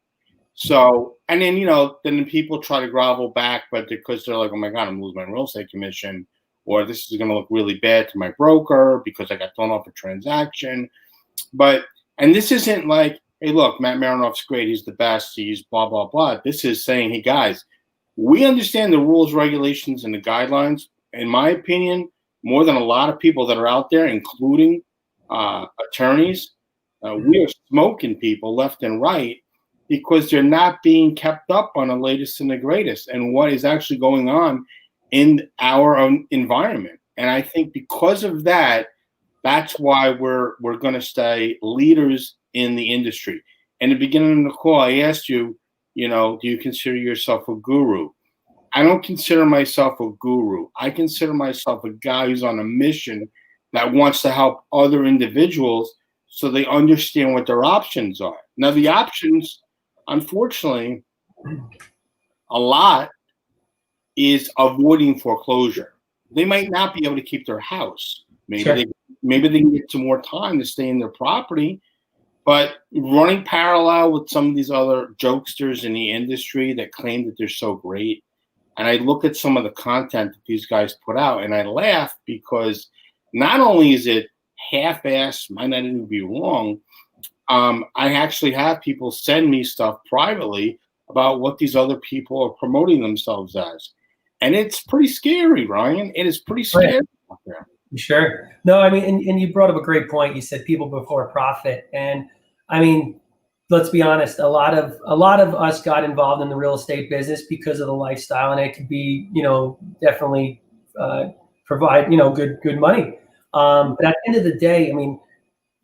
So, and then then people try to grovel back, but because they're like, oh my god, I'm losing my real estate commission, or this is going to look really bad to my broker because I got thrown off a transaction. And this isn't like, hey, look, Matt Marinoff's great, he's the best, he's blah blah blah. This is saying, hey guys, we understand the rules, regulations, and the guidelines. In my opinion, more than a lot of people that are out there, including attorneys, we are smoking people left and right because they're not being kept up on the latest and the greatest and what is actually going on in our own environment. And I think because of that, that's why we're going to stay leaders in the industry. In the beginning of the call, I asked you, do you consider yourself a guru? I don't consider myself a guru. I consider myself a guy who's on a mission that wants to help other individuals so they understand what their options are. Now, the options, unfortunately, a lot is avoiding foreclosure. They might not be able to keep their house. Maybe they can get some more time to stay in their property. But running parallel with some of these other jokesters in the industry that claim that they're so great, and I look at some of the content that these guys put out, and I laugh because not only is it half-assed, might not even be wrong, I actually have people send me stuff privately about what these other people are promoting themselves as. And it's pretty scary, Ryan. It is pretty scary out there. Sure. No, I mean, and you brought up a great point. You said people before profit. And I mean, let's be honest, a lot of us got involved in the real estate business because of the lifestyle, and it could be, definitely provide, good money. But at the end of the day, I mean,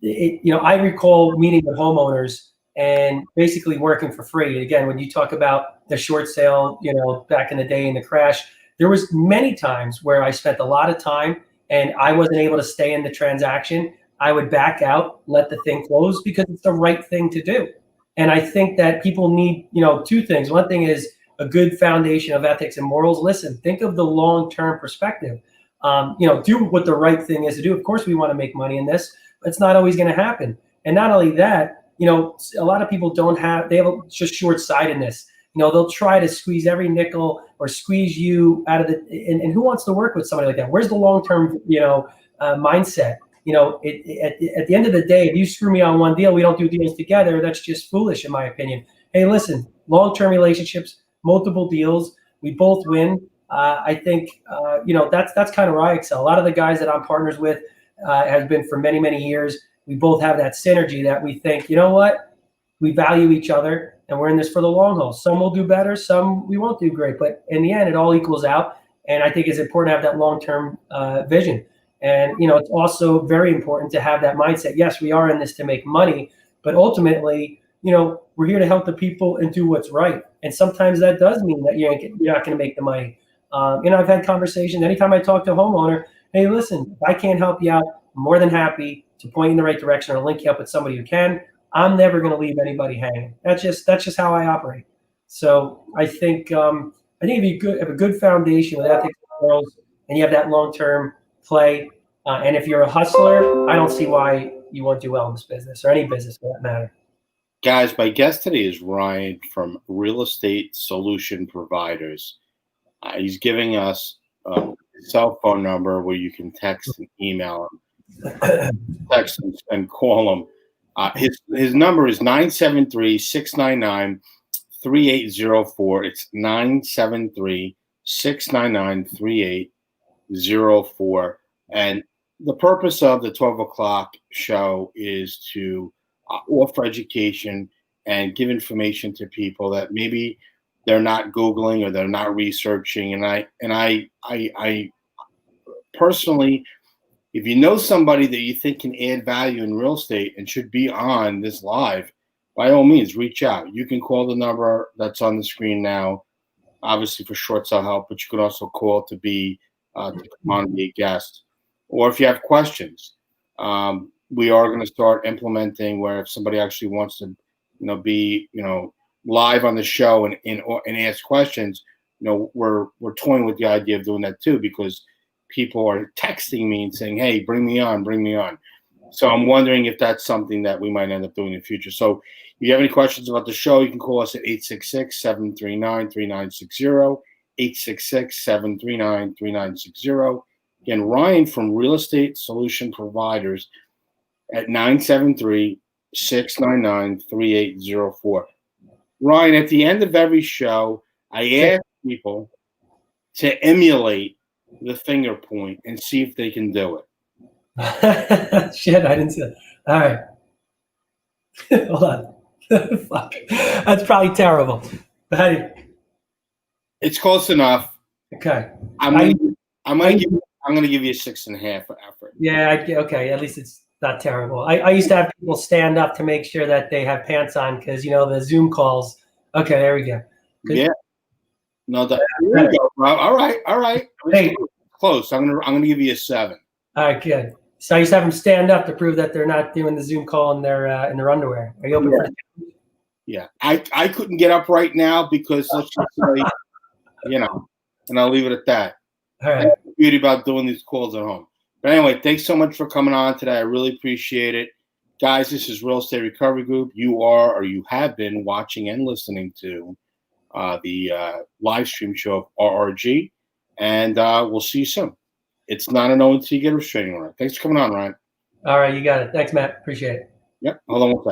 I recall meeting with homeowners and basically working for free. Again, when you talk about the short sale, back in the day in the crash, there was many times where I spent a lot of time and I wasn't able to stay in the transaction. I would back out, let the thing close because it's the right thing to do. And I think that people need, two things. One thing is a good foundation of ethics and morals. Listen, think of the long-term perspective. Do what the right thing is to do. Of course, we want to make money in this, but it's not always going to happen. And not only that, a lot of people they have just short-sightedness. They'll try to squeeze every nickel or squeeze you out of and who wants to work with somebody like that? Where's the long-term, mindset? At the end of the day, if you screw me on one deal, we don't do deals together. That's just foolish, in my opinion. Hey, listen, long-term relationships, multiple deals, we both win. I think, that's kind of where I excel. A lot of the guys that I'm partners with have been for many, many years. We both have that synergy that we think, you know what? We value each other and we're in this for the long haul. Some will do better, some we won't do great. But in the end, it all equals out. And I think it's important to have that long-term vision. And, it's also very important to have that mindset. Yes, we are in this to make money, but ultimately, we're here to help the people and do what's right. And sometimes that does mean that you're not going to make the money. I've had conversations anytime I talk to a homeowner, hey, listen, if I can't help you out, I'm more than happy to point you in the right direction or link you up with somebody who can. I'm never going to leave anybody hanging. That's just how I operate. So I think if you have a good foundation with ethics and morals, and you have that long-term play, and if you're a hustler, I don't see why you won't do well in this business or any business for that matter. Guys, my guest today is Ryan from Real Estate Solution Providers. He's giving us a cell phone number where you can text and email him, text and call him. His number is 973-699-3804. It's 973-699-3804. And the purpose of the 12 o'clock show is to offer education and give information to people that maybe they're not Googling or they're not researching. And I personally, if you know somebody that you think can add value in real estate and should be on this live, by all means, reach out. You can call the number that's on the screen now, obviously for short sale help, but you can also call to come on and be a guest. Or if you have questions, we are going to start implementing where if somebody actually wants to, be, live on the show and ask questions, we're toying with the idea of doing that too, because people are texting me and saying, "Hey, bring me on, bring me on." So I'm wondering if that's something that we might end up doing in the future. So if you have any questions about the show, you can call us at 866-739-3960, 866-739-3960. Again, Ryan from Real Estate Solution Providers at 973-699-3804. Ryan, at the end of every show, I ask people to emulate the finger point and see if they can do it. Shit, I didn't see that. All right. Hold on. Fuck. That's probably terrible. But how do you... It's close enough. Okay. I'm gonna give you a 6.5 for effort. Yeah. Okay. At least it's not terrible. I used to have people stand up to make sure that they have pants on because the Zoom calls. Okay, there we go. Yeah. No, there you go, bro. All right. Hey. Close. I'm gonna give you a 7. All right, good. So I used to have them stand up to prove that they're not doing the Zoom call in their underwear. Are you open for? Yeah, I couldn't get up right now because let's just say, and I'll leave it at that. All right. That's the beauty about doing these calls at home. But anyway, thanks so much for coming on today. I really appreciate it. Guys, this is Real Estate Recovery Group. You are, or you have been, watching and listening to the live stream show of RRG, and we'll see you soon. It's not a no until you get a restraining order. Thanks for coming on, Ryan. All right, you got it. Thanks, Matt. Appreciate it. Yep. Hold on one second.